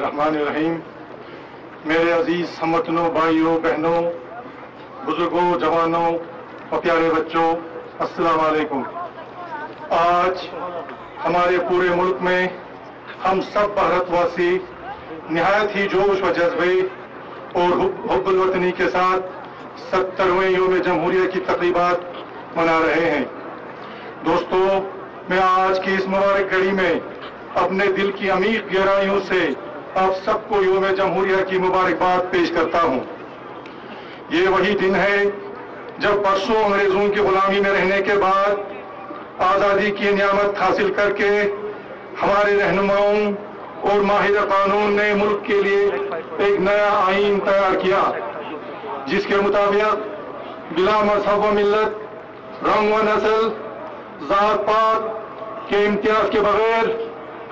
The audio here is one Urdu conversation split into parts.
الرحمن الرحیم۔ میرے عزیز ہم وطنوں، بھائیوں، بہنوں، بزرگوں، جوانوں اور پیارے بچوں، السلام علیکم۔ آج ہمارے پورے ملک میں ہم سب بھارت واسی نہایت ہی جوش و جذبے اور حب الوطنی کے ساتھ 70ویں یوم جمہوریہ کی تقریبات منا رہے ہیں۔ دوستو، میں آج کی اس مبارک گھڑی میں اپنے دل کی عمیق گہرائیوں سے آپ سب کو یوم جمہوریہ کی مبارکباد پیش کرتا ہوں۔ یہ وہی دن ہے جب برسوں انگریزوں کی غلامی میں رہنے کے بعد آزادی کی نعمت حاصل کر کے ہمارے رہنماؤں اور ماہر قانون نے ملک کے لیے ایک نیا آئین تیار کیا، جس کے مطابق بلا مذہب و ملت، رنگ و نسل، ذات پات کے امتیاز کے بغیر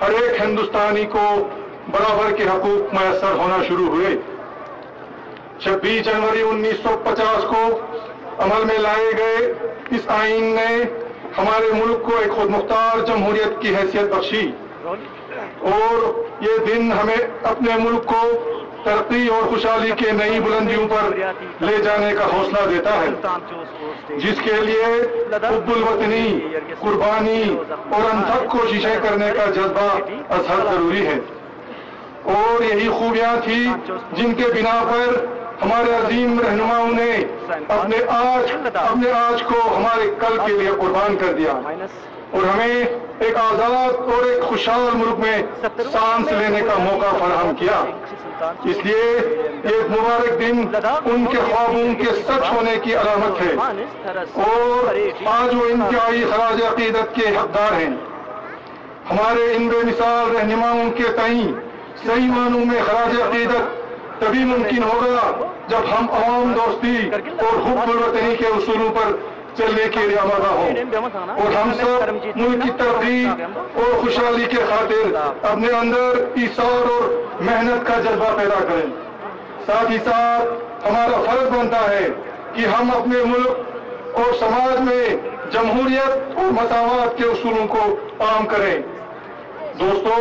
ہر ایک ہندوستانی کو برابر کے حقوق میسر ہونا شروع ہوئے۔ 26 جنوری 1950 کو عمل میں لائے گئے اس آئین نے ہمارے ملک کو ایک خود مختار جمہوریت کی حیثیت بخشی، اور یہ دن ہمیں اپنے ملک کو ترقی اور خوشحالی کے نئی بلندیوں پر لے جانے کا حوصلہ دیتا ہے، جس کے لیے حب الوطنی، قربانی اور انتھک کوششیں کرنے کا جذبہ ازحد ضروری ہے۔ اور یہی خوبیاں تھی جن کے بنا پر ہمارے عظیم رہنماؤں نے اپنے آج کو ہمارے کل کے لیے قربان کر دیا اور ہمیں ایک آزاد اور ایک خوشحال ملک میں سانس لینے کا موقع فراہم کیا۔ اس لیے ایک مبارک دن ان کے خوابوں کے سچ ہونے کی علامت ہے، اور آج وہ انتہائی خراج عقیدت کے حقدار ہیں۔ ہمارے ان بے مثال رہنماؤں کے تئیں صحیح معنوں میں خراج عقیدت تبھی ممکن ہوگا جب ہم عوام دوستی اور حب الوطنی کے اصولوں پر چلنے کے لیے آمادہ ہوں، اور ہم سب ملک کی ترقی اور خوشحالی کے خاطر اپنے اندر ایثار اور محنت کا جذبہ پیدا کریں۔ ساتھ ہی ساتھ ہمارا فرض بنتا ہے کہ ہم اپنے ملک اور سماج میں جمہوریت اور مساوات کے اصولوں کو عام کریں۔ دوستو،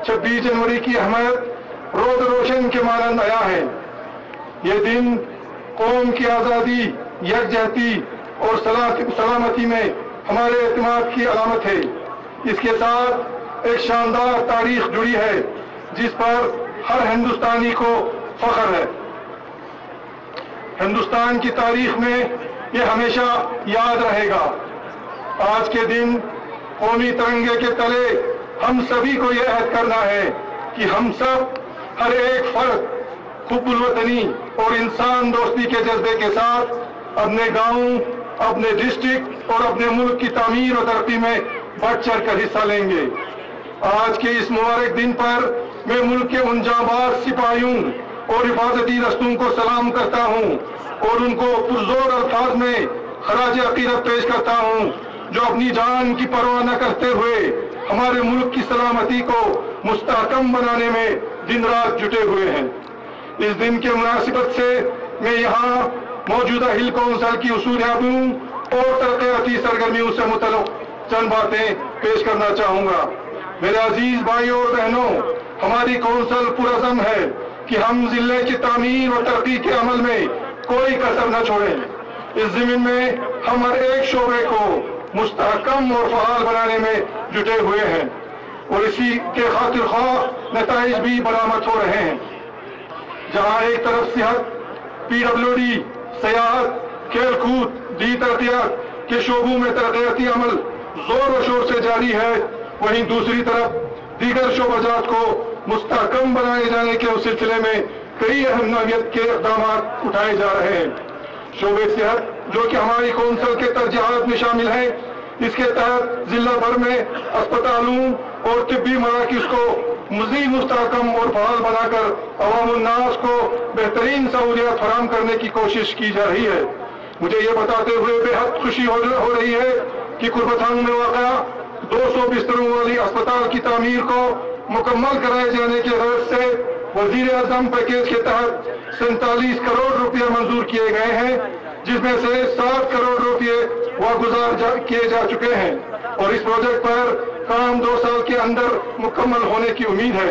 26 جنوری کی اہمیت روز روشن کے مانند آیا ہے۔ یہ دن قوم کی آزادی، یکجہتی اور سلامتی میں ہمارے اعتماد کی علامت ہے۔ اس کے ساتھ ایک شاندار تاریخ جڑی ہے جس پر ہر ہندوستانی کو فخر ہے۔ ہندوستان کی تاریخ میں یہ ہمیشہ یاد رہے گا۔ آج کے دن قومی ترنگے کے تلے ہم سبھی کو یہ عہد کرنا ہے کہ ہم سب، ہر ایک فرد، حب الوطنی اور انسان دوستی کے جذبے کے ساتھ اپنے گاؤں، اپنے ڈسٹرکٹ اور اپنے ملک کی تعمیر و ترقی میں بڑھ چڑھ کر حصہ لیں گے۔ آج کے اس مبارک دن پر میں ملک کے ان جانباز سپاہیوں اور حفاظتی دستوں کو سلام کرتا ہوں اور ان کو پرزور الفاظ میں خراج عقیدت پیش کرتا ہوں، جو اپنی جان کی پرواہ نہ کرتے ہوئے ہمارے ملک کی سلامتی کو مستحکم بنانے میں دن رات جٹے ہوئے ہیں۔ اس دن کے مناسبت سے میں یہاں موجودہ ہل کونسل کی اصولیابیوں اور ترقیاتی سرگرمیوں سے متعلق چند باتیں پیش کرنا چاہوں گا۔ میرے عزیز بھائیوں اور بہنوں، ہماری کونسل پرعزم ہے کہ ہم ضلع کی تعمیر اور ترقی کے عمل میں کوئی کسر نہ چھوڑیں۔ اس ضمن میں ہم ہر ایک شعبے کو مستحکم اور فعال بنانے میں جٹے ہوئے ہیں، اور اسی کے خاطر خواہ نتائج بھی برآمد ہو رہے ہیں۔ جہاں ایک طرف صحت، PWD، سیاحت، کھیل کود، ترقیات کے شعبوں میں ترقیاتی عمل زور و شور سے جاری ہے، وہیں دوسری طرف دیگر شعبہ جات کو مستحکم بنائے جانے کے سلسلے میں کئی اہم نوعیت کے اقدامات اٹھائے جا رہے ہیں۔ شعبہ صحت، جو کہ ہماری کونسل کے ترجیحات میں شامل ہے، اس کے تحت ضلع بھر میں اسپتالوں اور طبی مراکز کو مزید مستحکم اور فعال بنا کر عوام الناس کو بہترین سہولیات فراہم کرنے کی کوشش کی جا رہی ہے۔ مجھے یہ بتاتے ہوئے بے حد خوشی ہو رہی ہے کہ قربتھانگ میں واقع 200 بستروں والی اسپتال کی تعمیر کو مکمل کرائے جانے کے غرض سے وزیر اعظم پیکیج کے تحت 47 کروڑ روپے منظور کیے گئے ہیں، جس میں سے 7 کروڑ روپے واگزار کیے جا چکے ہیں، اور اس پروجیکٹ پر کام 2 سال کے اندر مکمل ہونے کی امید ہے۔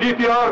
DPR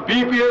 BPA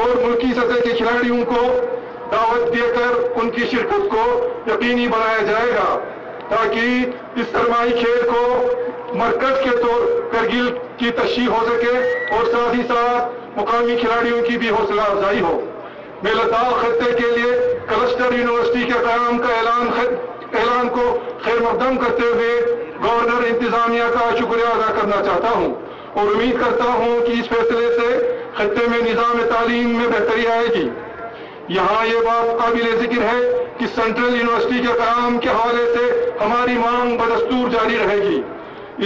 اور ملکی سطح کے کھلاڑیوں کو دعوت دے کر ان کی شرکت کو یقینی بنایا جائے گا تاکہ اس سرمائی کھیل کو مرکز کے طور کرگل کی تشریح ہو سکے اور ساتھ ہی ساتھ مقامی کھلاڑیوں کی بھی حوصلہ افزائی ہو۔ میں لداخ خطے کے لیے کلسٹر یونیورسٹی کے قیام کا اعلان کو خیر مقدم کرتے ہوئے گورنر انتظامیہ کا شکریہ ادا کرنا چاہتا ہوں اور امید کرتا ہوں کہ اس فیصلے سے خطے میں نظام تعلیم میں بہتری آئے گی۔ یہاں یہ بات قابل ذکر ہے کہ سینٹرل یونیورسٹی کے قیام کے حوالے سے ہماری مانگ بدستور جاری رہے گی۔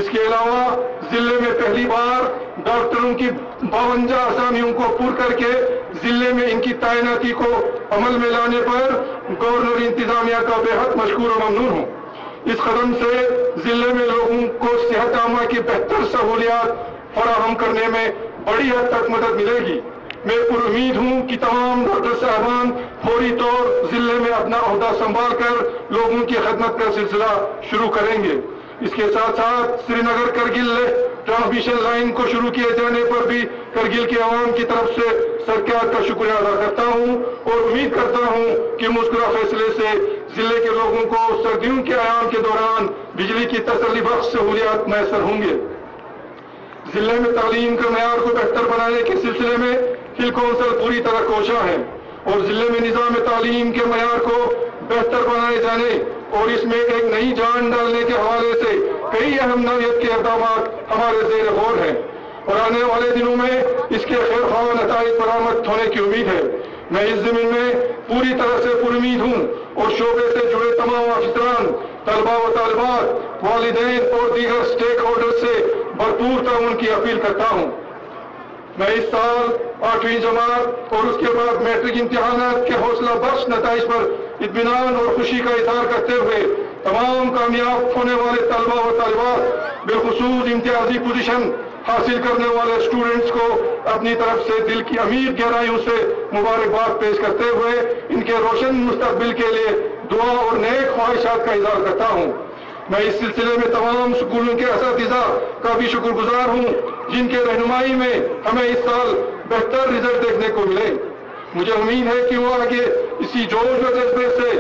اس کے علاوہ ضلع میں پہلی بار ڈاکٹروں کی 52 اسامیوں کو پر کر کے ضلع میں ان کی تعیناتی کو عمل میں لانے پر گورنر انتظامیہ کا بے حد مشکور و ممنون ہوں۔ اس قدم سے ضلع میں لوگوں کو صحت عامہ کی بہتر سہولیات فراہم کرنے میں بڑی حد تک مدد ملے گی۔ میں پر امید ہوں کہ تمام ڈاکٹر صاحبان فوری طور ضلع میں اپنا عہدہ سنبھال کر لوگوں کی خدمت کا سلسلہ شروع کریں گے۔ اس کے ساتھ ساتھ سری نگر کرگل ٹرانسمیشن لائن کو شروع کیے جانے پر بھی کرگل کے عوام کی طرف سے سرکار کا شکریہ ادا کرتا ہوں اور امید کرتا ہوں کہ مذکورہ فیصلے سے ضلع کے لوگوں کو سردیوں کے ایام کے دوران بجلی کی تسلی بخش سہولیات میسر ہوں گے۔ ضلع میں تعلیم کے معیار کو بہتر بنانے کے سلسلے میں ہل کونسل پوری طرح کوشاں ہے اور ضلع میں نظام تعلیم کے معیار کو بہتر بنائے جانے اور اس میں ایک نئی جان ڈالنے کے حوالے سے کئی اہم نوعیت کے اقدامات ہمارے زیر غور ہیں اور آنے والے دنوں میں اس کے خیر خواہ نتائج برآمد ہونے کی امید ہے۔ میں اس زمین میں پوری طرح سے پر امید ہوں اور شعبے سے جڑے تمام افسران، طلباء و طالبات، والدین اور دیگر سٹیک ہولڈر سے بھرپور تعاون کی اپیل کرتا ہوں۔ میں اس سال 8ویں جماعت اور اس کے بعد میٹرک امتحانات کے حوصلہ بخش نتائج پر اطمینان اور خوشی کا اظہار کرتے ہوئے تمام کامیاب ہونے والے طلباء و طالبات بالخصوص امتیازی پوزیشن حاصل کرنے والے اسٹوڈنٹس کو اپنی طرف سے دل کی امیر گہرائیوں سے مبارکباد پیش کرتے ہوئے ان کے روشن مستقبل کے لیے دعا اور نیک خواہشات کا اظہار کرتا ہوں۔ میں اس سلسلے میں تمام اسکولوں کے اساتذہ کا بھی شکر گزار ہوں جن کے رہنمائی میں ہمیں اس سال بہتر رزلٹ دیکھنے کو ملے۔ مجھے امید ہے کہ وہ آگے اسی جوش و جذبے سے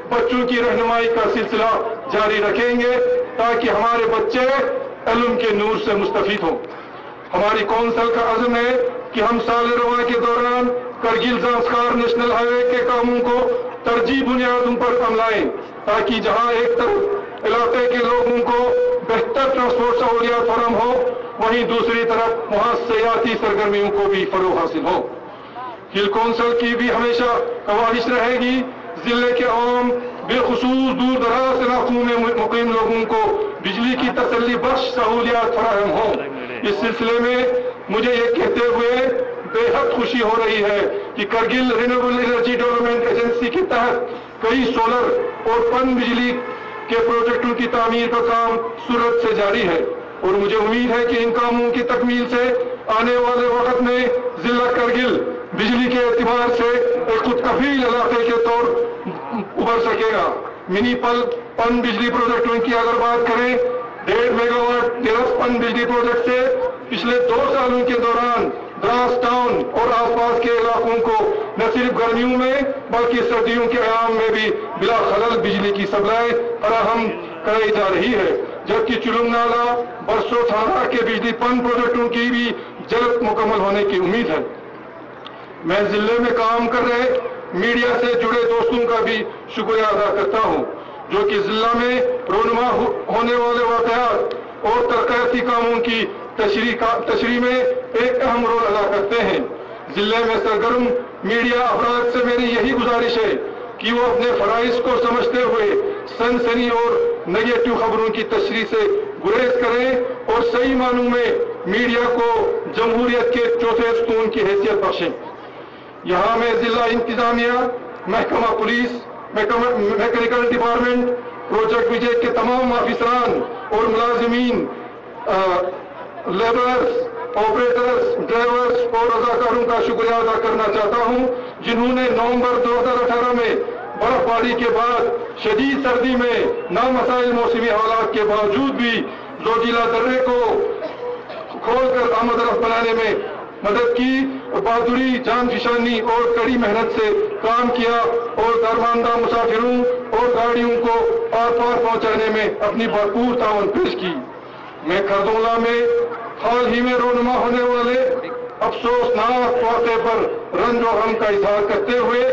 بچوں کی رہنمائی کا سلسلہ جاری رکھیں گے تاکہ ہمارے بچے علم کے نور سے مستفید ہوں۔ ہماری کونسل کا عزم ہے کہ ہم سال رواں کے دوران کرگل زانسکار نیشنل ہائی وے کے کاموں کو ترجیح بنیادوں پر عملائیں تاکہ جہاں ایک طرف علاقے کے لوگوں کو بہتر ٹرانسپورٹ سہولیات فراہم ہو وہیں دوسری طرف وہاں سیاحتی سرگرمیوں کو بھی فروغ حاصل ہو۔ ہل کونسل کی بھی ہمیشہ خواہش رہے گی ضلع کے عوام بالخصوص دور دراز علاقوں میں مقیم لوگوں کو بجلی کی تسلی بخش سہولیات فراہم ہوں۔ اس سلسلے میں مجھے یہ کہتے ہوئے بے حد خوشی ہو رہی ہے کہ Kargil renewable energy development agency کے تحت کئی سولر اور پن بجلی کے پروجیکٹوں کی تعمیر کا کام سرعت سے جاری ہے اور مجھے امید ہے کہ ان کاموں کی تکمیل سے آنے والے وقت میں ضلع کرگل بجلی کے اعتبار سے ایک خود کفیل علاقے کے طور ابھر سکے گا۔ منی پن بجلی پروجیکٹوں کی اگر بات کریں 1.5 میگا واٹ ڈیرس پن بجلی پروجیکٹ سے پچھلے 2 سالوں کے دوران دراز ٹاؤن اور آس پاس کے علاقوں کو نہ صرف گرمیوں میں بلکہ سردیوں کے ایام میں بھی بلا خلل بجلی کی سپلائی فراہم کرائی جا رہی ہے، جبکہ چلم نالہ برسو تھانہ کے بجلی پن پروجیکٹوں کی بھی جلد مکمل ہونے کی امید ہے۔ میں ضلع میں کام کر رہے میڈیا سے جڑے دوستوں کا بھی شکریہ ادا کرتا ہوں جو کہ ضلع میں رونما ہونے والے واقعات اور ترقیاتی کاموں کی تشریح میں ایک اہم رول ادا کرتے ہیں۔ ضلع میں سرگرم میڈیا افراد سے میری یہی گزارش ہے کہ وہ اپنے فرائض کو سمجھتے ہوئے سنسنی اور نگیٹو خبروں کی تشریح سے گریز کریں اور صحیح معنوں میں میڈیا کو جمہوریت کے چوتھے ستون کی حیثیت بخشیں۔ یہاں میں ضلع انتظامیہ، محکمہ پولیس، میکینیکل ڈپارٹمنٹ، پروجیکٹ وجے کے تمام آفیسران اور ملازمین، لیبرز، آپریٹرز، ڈرائیورز اور رضاکاروں کا شکریہ ادا کرنا چاہتا ہوں جنہوں نے نومبر 2018 میں برف باری کے بعد شدید سردی میں نامسائل موسمی حالات کے باوجود بھی زوجیلا درے کو کھول کر آمد رفت بنانے میں مدد کی بہادری، جان فشانی اور کڑی محنت سے کام کیا اور درماندہ مسافروں اور گاڑیوں کو پار پار پہنچانے میں اپنی بھرپور تعاون پیش کی۔ میں کھردونگلا میں حال ہی میں رونما ہونے والے افسوسناک واقعے پر رنج و غم کا اظہار کرتے ہوئے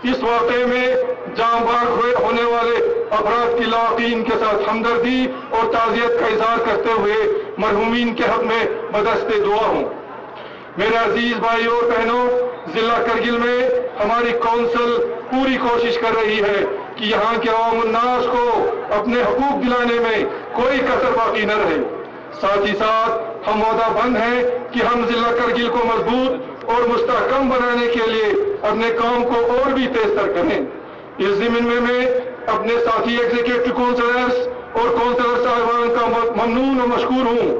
اس واقعے میں جاں باغ ہونے والے افراد کی لاقین کے ساتھ ہمدردی اور تعزیت کا اظہار کرتے ہوئے مرحومین کے حق میں بدست دعا ہوں۔ میرے عزیز بھائیوں اور بہنوں، ضلع کرگل میں ہماری کونسل پوری کوشش کر رہی ہے کہ یہاں کے عوام الناس کو اپنے حقوق دلانے میں کوئی کسر باقی نہ رہے۔ ساتھ ہی ساتھ ہم وعدہ بند ہیں کہ ہم ضلع کرگل کو مضبوط اور مستحکم بنانے کے لیے اپنے کام کو اور بھی تیز تر کریں۔ اس ضمن میں اپنے ساتھی ایگزیکٹو کونسلرز اور کونسلر صاحبان کا ممنون و مشکور ہوں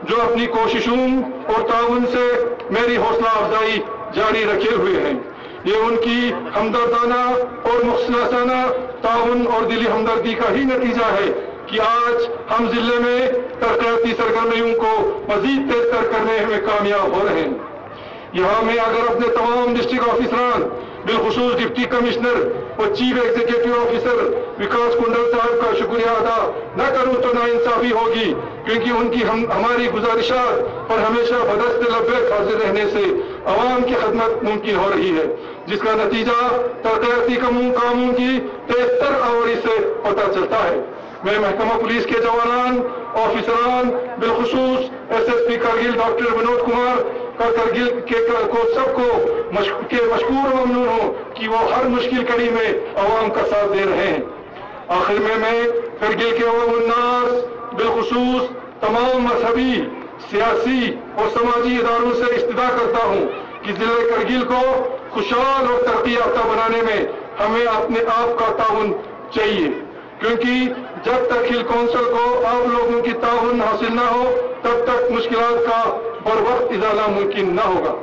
جو اپنی کوششوں اور تعاون سے میری حوصلہ افزائی جاری رکھے ہوئے ہیں۔ یہ ان کی ہمدردانہ اور مخلصانہ تعاون اور دلی ہمدردی کا ہی نتیجہ ہے کہ آج ہم ضلع میں ترقیاتی سرگرمیوں کو مزید تیز تر کرنے میں کامیاب ہو رہے ہیں۔ یہاں میں اگر اپنے تمام ڈسٹرکٹ آفیسران، بالخصوص ڈپٹی کمشنر اور چیف ایگزیکٹو آفیسر وکاس کنڈل صاحب کا شکریہ ادا نہ کروں تو ناانصافی ہوگی، کیونکہ ان کی ہماری گزارشات پر ہمیشہ بدست لبیک حاضر رہنے سے عوام کی خدمت ممکن ہو رہی ہے، جس کا نتیجہ ترقیاتی کاموں کی تیز تر آوری سے پتہ چلتا ہے۔ میں محکمہ پولیس کے جوانان، آفیسران، بالخصوص S S P Kargil doctor Vinod Kumar کا کرگل کو سب کو مشکور و ممنون ہوں کہ وہ ہر مشکل کڑی میں عوام کا ساتھ دے رہے ہیں۔ آخر میں کرگل کے عوام الناس، بالخصوص تمام مذہبی، سیاسی اور سماجی اداروں سے استدعا کرتا ہوں کہ ضلع کرگل کو خوشحال اور ترقی یافتہ بنانے میں ہمیں اپنے آپ کا تعاون چاہیے، کیونکہ جب تک ہل کونسل کو آپ لوگوں کی تعاون حاصل نہ ہو تب تک مشکلات کا بروقت ازالہ ممکن نہ ہوگا۔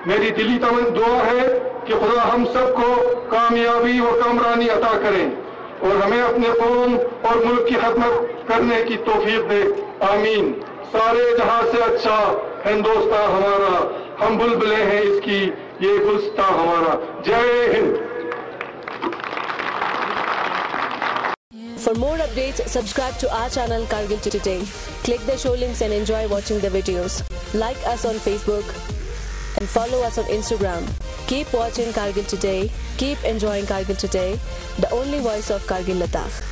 میری دلی دعا ہے کہ خدا ہم سب کو کامیابی و کامرانی عطا کریں اور ہمیں اپنے قوم اور ملک کی خدمت کرنے کی توفیق دے، آمین۔ سارے جہاں سے اچھا ہندوستان ہمارا، ہم بلبلیں ہیں اس کی، یہ گلستان ہمارا۔ جے ہند۔ For more updates, subscribe to our channel Kargil Today. Click the show links and enjoy watching the videos. Like us on Facebook and follow us on Instagram. Keep watching Kargil Today. Keep enjoying Kargil Today, the only voice of Kargil Ladakh.